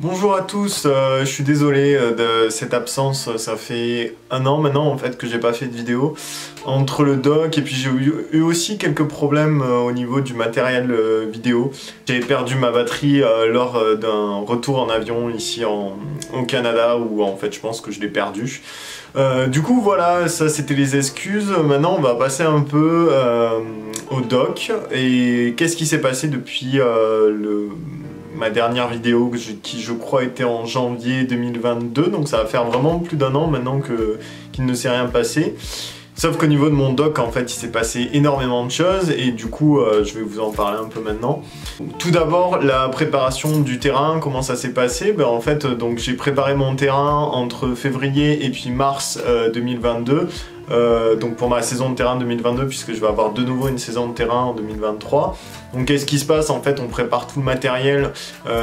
Bonjour à tous, je suis désolé de cette absence, ça fait un an maintenant en fait que j'ai pas fait de vidéo entre le doc et puis j'ai eu aussi quelques problèmes au niveau du matériel vidéo. J'ai perdu ma batterie lors d'un retour en avion ici au Canada où en fait je pense que je l'ai perdu. Du coup voilà, ça c'était les excuses. Maintenant on va passer un peu au doc et qu'est-ce qui s'est passé depuis ma dernière vidéo qui je crois était en janvier 2022, donc ça va faire vraiment plus d'un an maintenant qu'il ne s'est rien passé. Sauf qu'au niveau de mon doc, en fait, il s'est passé énormément de choses et du coup, je vais vous en parler un peu maintenant. Tout d'abord, la préparation du terrain, comment ça s'est passé? Ben, en fait, donc j'ai préparé mon terrain entre février et puis mars 2022. Donc pour ma saison de terrain 2022, puisque je vais avoir de nouveau une saison de terrain en 2023. Donc qu'est-ce qui se passe? En fait on prépare tout le matériel,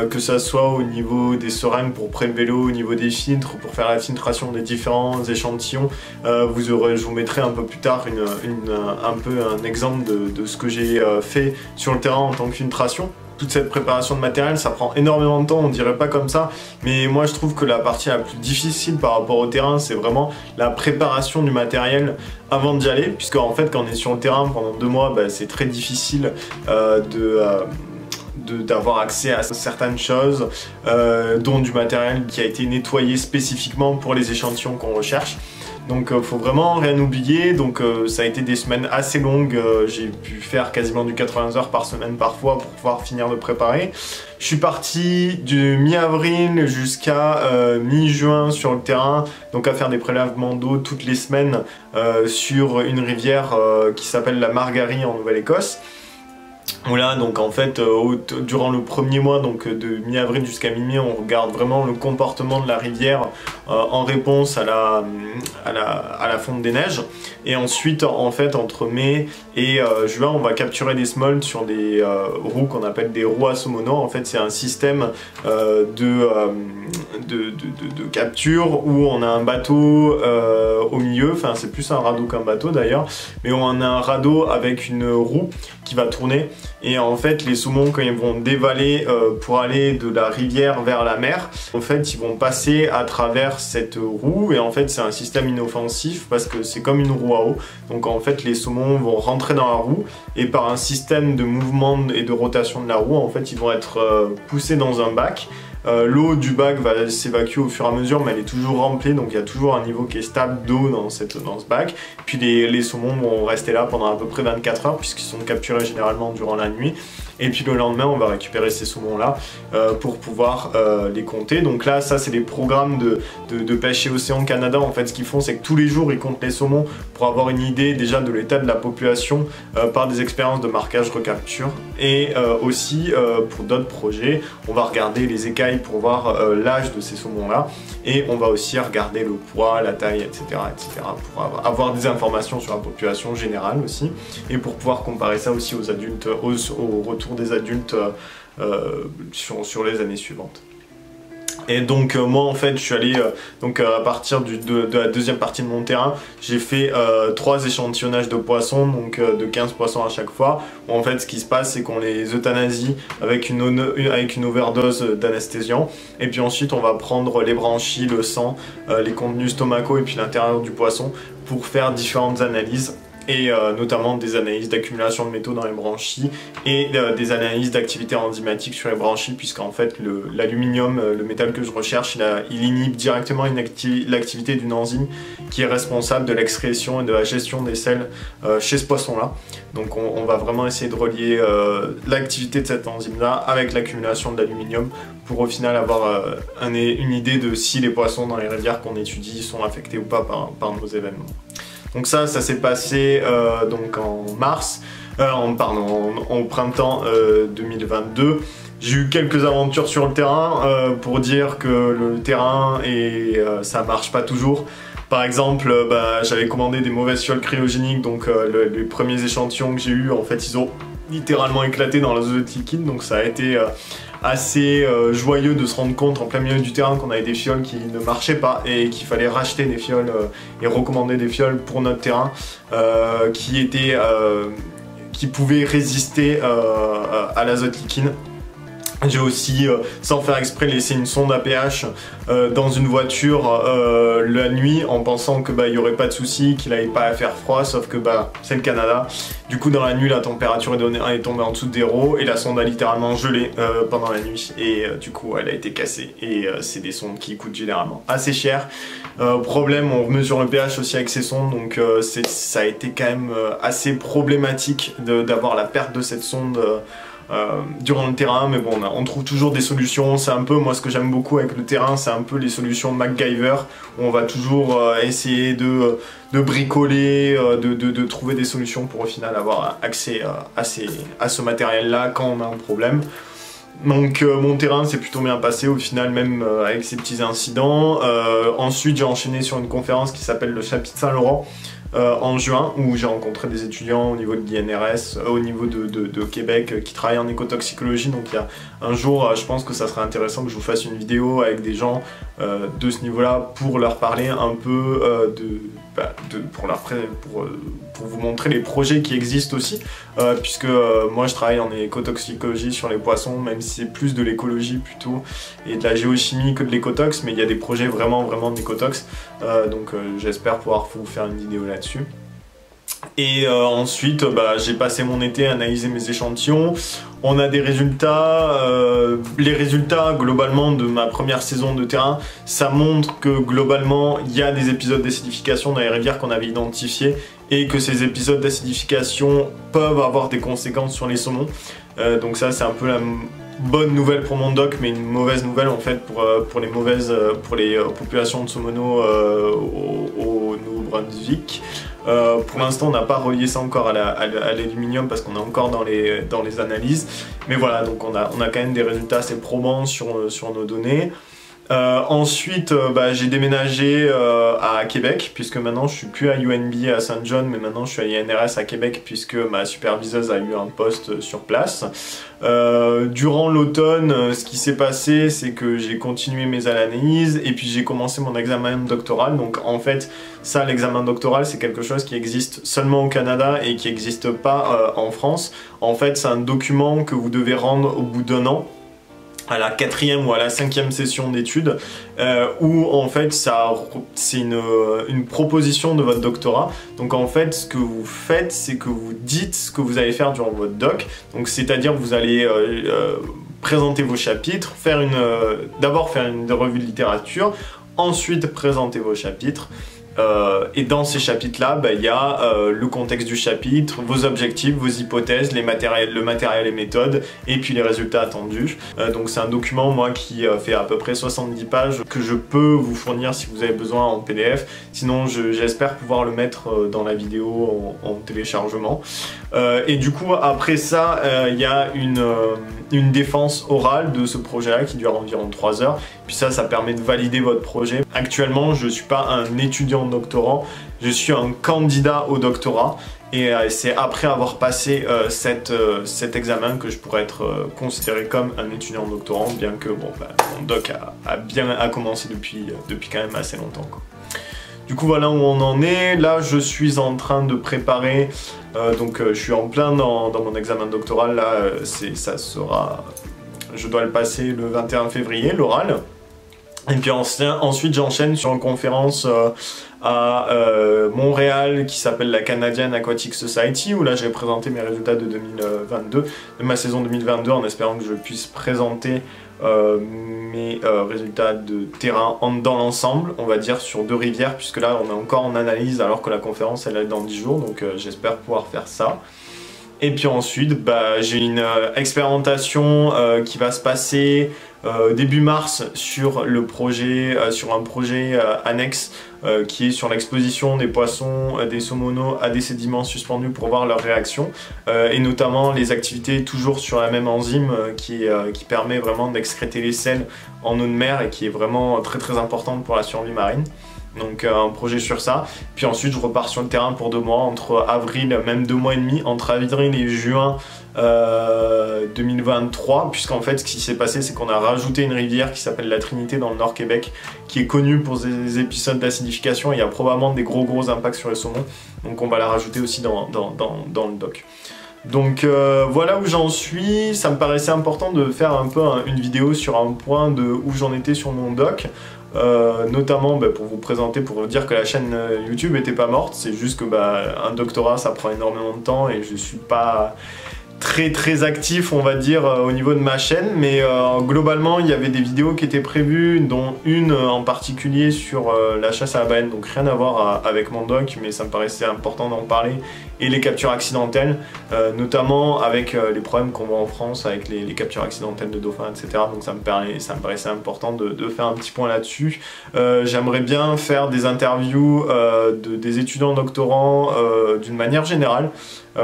que ça soit au niveau des seringues pour pré-vélo, au niveau des filtres pour faire la filtration des différents échantillons. Je vous mettrai un peu plus tard un exemple de ce que j'ai fait sur le terrain en tant que filtration. Toute cette préparation de matériel, ça prend énormément de temps, on dirait pas comme ça, mais moi je trouve que la partie la plus difficile par rapport au terrain, c'est vraiment la préparation du matériel avant d'y aller, puisque en fait quand on est sur le terrain pendant 2 mois, bah, c'est très difficile d'avoir accès à certaines choses, dont du matériel qui a été nettoyé spécifiquement pour les échantillons qu'on recherche. Donc faut vraiment rien oublier, donc ça a été des semaines assez longues, j'ai pu faire quasiment du 80 heures par semaine parfois pour pouvoir finir de préparer. Je suis parti du mi-avril jusqu'à mi-juin sur le terrain, donc à faire des prélèvements d'eau toutes les semaines sur une rivière qui s'appelle la Margaree en Nouvelle-Écosse. Voilà, donc en fait, durant le premier mois, donc de mi-avril jusqu'à mi-mai, on regarde vraiment le comportement de la rivière en réponse à la fonte des neiges. Et ensuite, en fait, entre mai et juin, on va capturer des smolts sur des roues qu'on appelle des roues à somono. En fait, c'est un système de capture où on a un bateau au milieu, enfin c'est plus un radeau qu'un bateau d'ailleurs, mais on a un radeau avec une roue qui va tourner. Et en fait les saumons quand ils vont dévaler pour aller de la rivière vers la mer, en fait ils vont passer à travers cette roue et en fait c'est un système inoffensif parce que c'est comme une roue à eau. Donc en fait les saumons vont rentrer dans la roue et par un système de mouvement et de rotation de la roue en fait ils vont être poussés dans un bac. L'eau du bac va s'évacuer au fur et à mesure mais elle est toujours remplie, donc il y a toujours un niveau qui est stable d'eau dans ce bac. Puis les saumons vont rester là pendant à peu près 24 heures puisqu'ils sont capturés généralement durant la nuit. Et puis le lendemain on va récupérer ces saumons là pour pouvoir les compter. Donc là ça c'est les programmes de pêche et océan Canada. En fait ce qu'ils font c'est que tous les jours ils comptent les saumons pour avoir une idée déjà de l'état de la population par des expériences de marquage recapture. Et aussi pour d'autres projets on va regarder les écailles pour voir l'âge de ces saumons là. Et on va aussi regarder le poids, la taille, etc. pour avoir des informations sur la population générale aussi. Et pour pouvoir comparer ça aussi aux adultes, au retour des adultes sur les années suivantes. Et donc moi en fait je suis allé à partir de la deuxième partie de mon terrain, j'ai fait 3 échantillonnages de poissons, donc de 15 poissons à chaque fois, où en fait ce qui se passe c'est qu'on les euthanasie avec une overdose d'anesthésiant, et puis ensuite on va prendre les branchies, le sang, les contenus stomacaux et puis l'intérieur du poisson pour faire différentes analyses. Et notamment des analyses d'accumulation de métaux dans les branchies et des analyses d'activité enzymatique sur les branchies, puisqu'en fait l'aluminium, le métal que je recherche, il inhibe directement l'activité d'une enzyme qui est responsable de l'excrétion et de la gestion des sels chez ce poisson-là. Donc on va vraiment essayer de relier l'activité de cette enzyme-là avec l'accumulation de l'aluminium pour au final avoir une idée de si les poissons dans les rivières qu'on étudie sont affectés ou pas par nos événements. Donc ça s'est passé donc en au printemps 2022. J'ai eu quelques aventures sur le terrain pour dire que le terrain ça marche pas toujours. Par exemple, j'avais commandé des mauvaises fioles cryogéniques, donc les premiers échantillons que j'ai eu, en fait, ils ont littéralement éclaté dans l'azote liquide, donc ça a été assez joyeux de se rendre compte en plein milieu du terrain qu'on avait des fioles qui ne marchaient pas et qu'il fallait racheter des fioles et recommander des fioles pour notre terrain qui pouvaient résister à l'azote liquide. J'ai aussi, sans faire exprès, laissé une sonde à pH dans une voiture la nuit en pensant que il y aurait pas de souci, qu'il n'allait pas à faire froid, sauf que c'est le Canada. Du coup dans la nuit la température est tombée en dessous de 0 et la sonde a littéralement gelé pendant la nuit et du coup elle a été cassée et c'est des sondes qui coûtent généralement assez cher. Problème, on mesure le pH aussi avec ces sondes, donc ça a été quand même assez problématique d'avoir la perte de cette sonde durant le terrain, mais bon, on trouve toujours des solutions. C'est un peu, moi ce que j'aime beaucoup avec le terrain, c'est un peu les solutions MacGyver, où on va toujours essayer de bricoler, de trouver des solutions pour au final avoir accès à ce matériel-là quand on a un problème. Donc mon terrain s'est plutôt bien passé au final, même avec ces petits incidents. Ensuite j'ai enchaîné sur une conférence qui s'appelle le chapitre Saint-Laurent, en juin, où j'ai rencontré des étudiants au niveau de l'INRS, au niveau de Québec, qui travaillent en écotoxicologie. Donc il y a un jour, je pense que ça serait intéressant que je vous fasse une vidéo avec des gens de ce niveau-là pour leur parler un peu pour vous montrer les projets qui existent aussi, puisque moi je travaille en écotoxicologie sur les poissons, même si c'est plus de l'écologie plutôt et de la géochimie que de l'écotox, mais il y a des projets vraiment d'écotox, donc j'espère pouvoir vous faire une vidéo là-dessus. Et ensuite, j'ai passé mon été à analyser mes échantillons. On a des résultats. Les résultats, globalement, de ma première saison de terrain, ça montre que, globalement, il y a des épisodes d'acidification dans les rivières qu'on avait identifiés et que ces épisodes d'acidification peuvent avoir des conséquences sur les saumons. Donc ça, c'est un peu la bonne nouvelle pour mon doc, mais une mauvaise nouvelle, en fait, pour les populations de saumono au Nouveau-Brunswick. Pour l'instant on n'a pas relié ça encore à l'aluminium parce qu'on est encore dans les analyses, mais voilà, donc on a quand même des résultats assez probants sur nos données. Ensuite j'ai déménagé à Québec, puisque maintenant je suis plus à UNB à Saint John, mais maintenant je suis à INRS à Québec, puisque ma superviseuse a eu un poste sur place. Durant l'automne, ce qui s'est passé, c'est que j'ai continué mes analyses et puis j'ai commencé mon examen doctoral. Donc en fait, ça, l'examen doctoral, c'est quelque chose qui existe seulement au Canada et qui n'existe pas en France. En fait, c'est un document que vous devez rendre au bout d'un an, à la 4e ou à la 5e session d'études, où en fait c'est une proposition de votre doctorat. Donc en fait ce que vous faites, c'est que vous dites ce que vous allez faire durant votre doc. Donc c'est-à-dire que vous allez présenter vos chapitres, d'abord faire une revue de littérature, ensuite présenter vos chapitres. Et dans ces chapitres-là, il y a le contexte du chapitre, vos objectifs, vos hypothèses, le matériel et méthodes, et puis les résultats attendus. Donc c'est un document, moi, qui fait à peu près 70 pages, que je peux vous fournir si vous avez besoin en PDF. Sinon, j'espère pouvoir le mettre dans la vidéo en téléchargement. Et du coup, après ça, il y a une défense orale de ce projet-là qui dure environ 3 heures. Puis ça permet de valider votre projet. Actuellement, je ne suis pas un étudiant doctorant, je suis un candidat au doctorat. Et c'est après avoir passé cet examen que je pourrais être considéré comme un étudiant doctorant, bien que mon doc a commencé depuis quand même assez longtemps, quoi. Du coup, voilà où on en est. Là, je suis en train de préparer, je suis en plein dans mon examen doctoral. Là, je dois le passer le 21 février, l'oral. Et puis ensuite, j'enchaîne sur une conférence à Montréal qui s'appelle la Canadian Aquatic Society, où là j'ai présenté mes résultats de 2022, de ma saison 2022, en espérant que je puisse présenter mes résultats de terrain dans l'ensemble, on va dire sur 2 rivières, puisque là on est encore en analyse alors que la conférence elle est dans 10 jours, donc j'espère pouvoir faire ça. Et puis ensuite, j'ai une expérimentation qui va se passer début mars sur un projet annexe qui est sur l'exposition des poissons, des saumonos à des sédiments suspendus pour voir leur réaction, et notamment les activités toujours sur la même enzyme qui permet vraiment d'excréter les sels en eau de mer et qui est vraiment très importante pour la survie marine. Donc un projet sur ça, puis ensuite je repars sur le terrain pour 2 mois, entre avril, même 2 mois et demi, entre avril et juin 2023, puisqu'en fait ce qui s'est passé c'est qu'on a rajouté une rivière qui s'appelle la Trinité dans le Nord Québec, qui est connue pour des épisodes d'acidification, et il y a probablement des gros impacts sur les saumons, donc on va la rajouter aussi dans le doc. Donc voilà où j'en suis. Ça me paraissait important de faire un peu une vidéo sur un point de où j'en étais sur mon doc. Notamment pour vous présenter, pour vous dire que la chaîne YouTube était pas morte. C'est juste que un doctorat ça prend énormément de temps et je suis pas très actif, on va dire, au niveau de ma chaîne, mais globalement il y avait des vidéos qui étaient prévues, dont une en particulier sur la chasse à la baleine, donc rien à voir avec mon doc, mais ça me paraissait important d'en parler, et les captures accidentelles, notamment avec les problèmes qu'on voit en France avec les captures accidentelles de dauphins, etc. Donc ça me paraissait important de faire un petit point là-dessus. J'aimerais bien faire des interviews des étudiants doctorants d'une manière générale,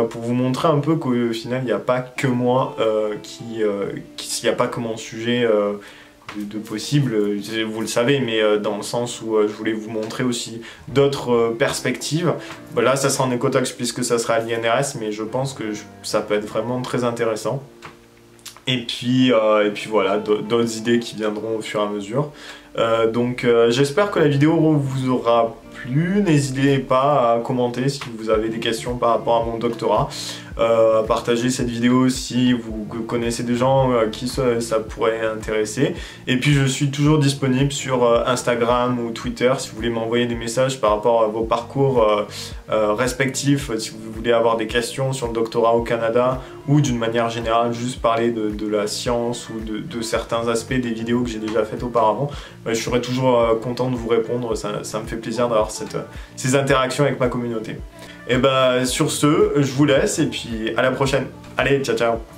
pour vous montrer un peu qu'au final il n'y a pas que moi il n'y a pas que mon sujet de possible, vous le savez, mais dans le sens où je voulais vous montrer aussi d'autres perspectives. Là ça sera en écotox puisque ça sera à l'INRS, mais je pense que ça peut être vraiment très intéressant. Et puis voilà, d'autres idées qui viendront au fur et à mesure. Donc j'espère que la vidéo vous aura plu. N'hésitez pas à commenter si vous avez des questions par rapport à mon doctorat. À partager cette vidéo si vous connaissez des gens qui ça pourrait intéresser. Et puis je suis toujours disponible sur Instagram ou Twitter si vous voulez m'envoyer des messages par rapport à vos parcours respectifs, si vous voulez avoir des questions sur le doctorat au Canada ou d'une manière générale juste parler de la science ou de certains aspects des vidéos que j'ai déjà faites auparavant. Je serai toujours content de vous répondre, ça me fait plaisir d'avoir ces interactions avec ma communauté. Et sur ce, je vous laisse et puis à la prochaine. Allez, ciao ciao.